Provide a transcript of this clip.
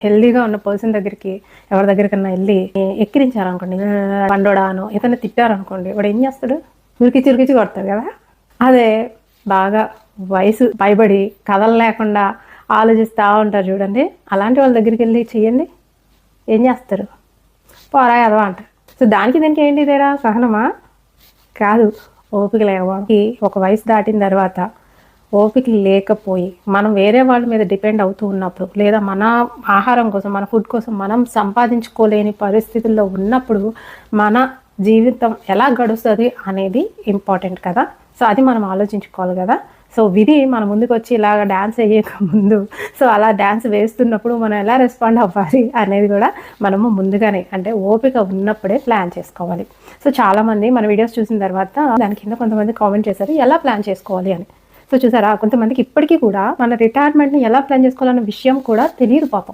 హెల్దీగా ఉన్న పర్సన్ దగ్గరికి ఎవరి దగ్గరికన్నా వెళ్ళి ఎక్కిరించారనుకోండి, పండోడాను ఏదైనా తిట్టారనుకోండి, వాడు ఏం చేస్తాడు? ఉరికిచి కొడతాడు కదా. అదే బాగా వయసు పైబడి కథలు లేకుండా ఆలోచిస్తూ ఉంటారు చూడండి, అలాంటి వాళ్ళ దగ్గరికి వెళ్ళి చెయ్యండి, ఏం చేస్తారు? పోరా ఎదవా అంటారు. సో దానికి దీనికి ఏంటి తేడా? సహనమా? కాదు, ఓపిక లేకపోవడం. ఒక వయసు దాటిన తర్వాత ఓపిక లేకపోయి మనం వేరే వాళ్ళ మీద డిపెండ్ అవుతూ ఉన్నప్పుడు, లేదా మన ఆహారం కోసం, మన ఫుడ్ కోసం మనం సంపాదించుకోలేని పరిస్థితుల్లో ఉన్నప్పుడు మన జీవితం ఎలా గడుస్తుంది అనేది ఇంపార్టెంట్ కదా. సో అది మనం ఆలోచించుకోవాలి కదా. సో విధి మన ముందుకు వచ్చి ఇలాగ డ్యాన్స్ వేయక ముందు, సో అలా డ్యాన్స్ వేస్తున్నప్పుడు మనం ఎలా రెస్పాండ్ అవ్వాలి అనేది కూడా మనము ముందుగానే, అంటే ఓపిక ఉన్నప్పుడే ప్లాన్ చేసుకోవాలి. సో చాలామంది మన వీడియోస్ చూసిన తర్వాత దాని కింద కొంతమంది కామెంట్ చేశారు ఎలా ప్లాన్ చేసుకోవాలి అని. సో చూసారా, కొంతమందికి ఇప్పటికీ కూడా మన రిటైర్మెంట్ని ఎలా ప్లాన్ చేసుకోవాలన్న విషయం కూడా తెలియదు పాపం.